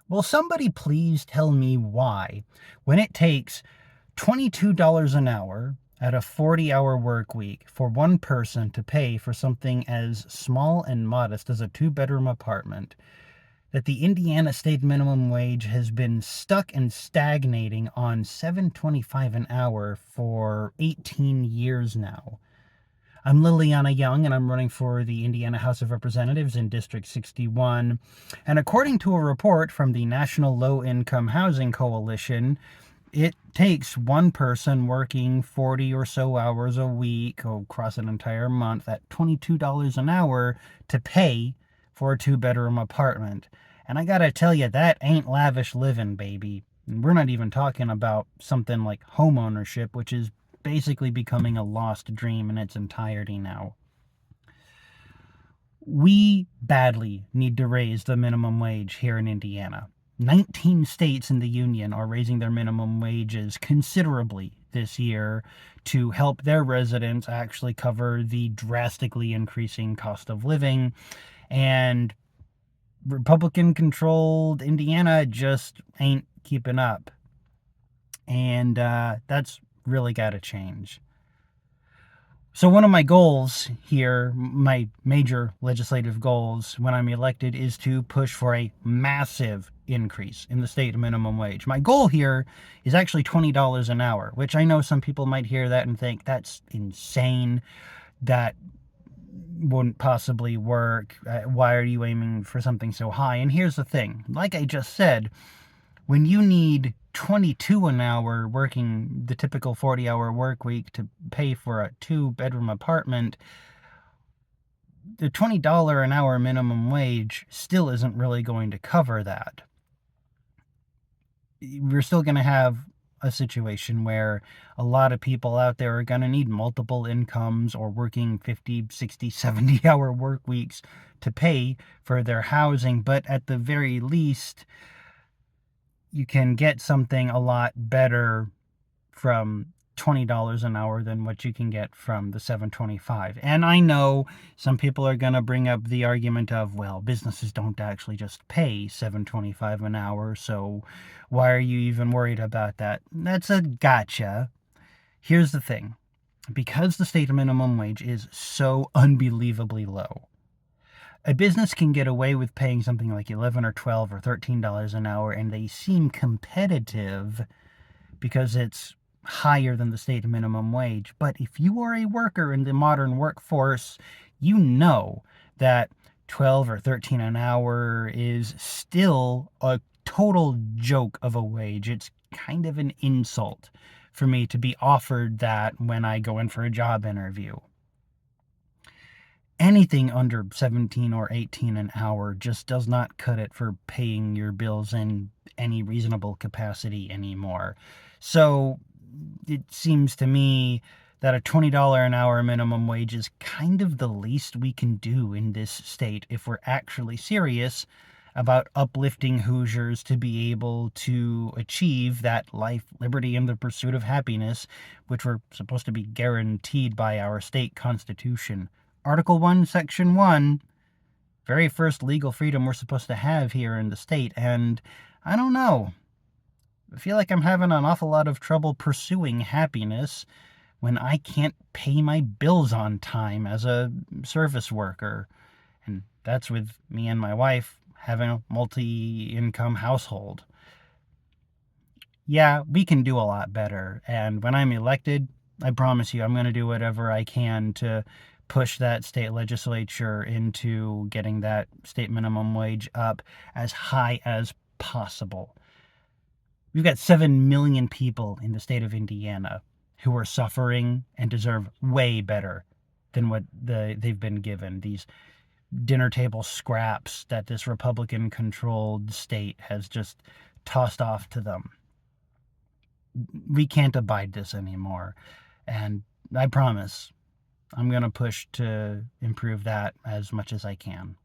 Will somebody please tell me why, when it takes $22 an hour at a 40-hour work week for one person to pay for something as small and modest as a two-bedroom apartment, that the Indiana state minimum wage has been stuck and stagnating on $7.25 an hour for 18 years now? I'm Liliana Young, and I'm running for the Indiana House of Representatives in District 61. And according to a report from the National Low Income Housing Coalition, it takes one person working 40 or so hours a week across an entire month at $22 an hour to pay for a two-bedroom apartment. And I gotta tell you, that ain't lavish living, baby. And we're not even talking about something like home ownership, which is basically becoming a lost dream in its entirety now. We badly need to raise the minimum wage here in Indiana. 19 states in the union are raising their minimum wages considerably this year to help their residents actually cover the drastically increasing cost of living. And Republican controlled Indiana just ain't keeping up. And that's really got to change. So one of my goals here, my major legislative goals when I'm elected, is to push for a massive increase in the state minimum wage. My goal here is actually $20 an hour, which I know some people might hear that and think that's insane. That wouldn't possibly work. Why are you aiming for something so high? And here's the thing. Like I just said, when you need 22 an hour working the typical 40-hour work week to pay for a two-bedroom apartment, the $20 an hour minimum wage still isn't really going to cover that. We're still going to have a situation where a lot of people out there are going to need multiple incomes or working 50, 60, 70-hour work weeks to pay for their housing, but at the very least, you can get something a lot better from $20 an hour than what you can get from the $7.25. And I know some people are going to bring up the argument of, well, businesses don't actually just pay $7.25 an hour, so why are you even worried about that? That's a gotcha. Here's the thing. Because the state minimum wage is so unbelievably low, a business can get away with paying something like $11 or $12 or $13 an hour, and they seem competitive because it's higher than the state minimum wage. But if you are a worker in the modern workforce, you know that 12 or 13 an hour is still a total joke of a wage. It's kind of an insult for me to be offered that when I go in for a job interview. Anything under 17 or 18 an hour just does not cut it for paying your bills in any reasonable capacity anymore. So it seems to me that a $20 an hour minimum wage is kind of the least we can do in this state if we're actually serious about uplifting Hoosiers to be able to achieve that life, liberty, and the pursuit of happiness, which we're supposed to be guaranteed by our state constitution. Article 1, Section 1, very first legal freedom we're supposed to have here in the state. And I don't know. I feel like I'm having an awful lot of trouble pursuing happiness when I can't pay my bills on time as a service worker. And that's with me and my wife having a multi-income household. Yeah, we can do a lot better. And when I'm elected, I promise you, I'm going to do whatever I can to push that state legislature into getting that state minimum wage up as high as possible. We've got 7 million people in the state of Indiana who are suffering and deserve way better than what they've been given. These dinner table scraps that this Republican-controlled state has just tossed off to them. We can't abide this anymore. And I promise I'm going to push to improve that as much as I can.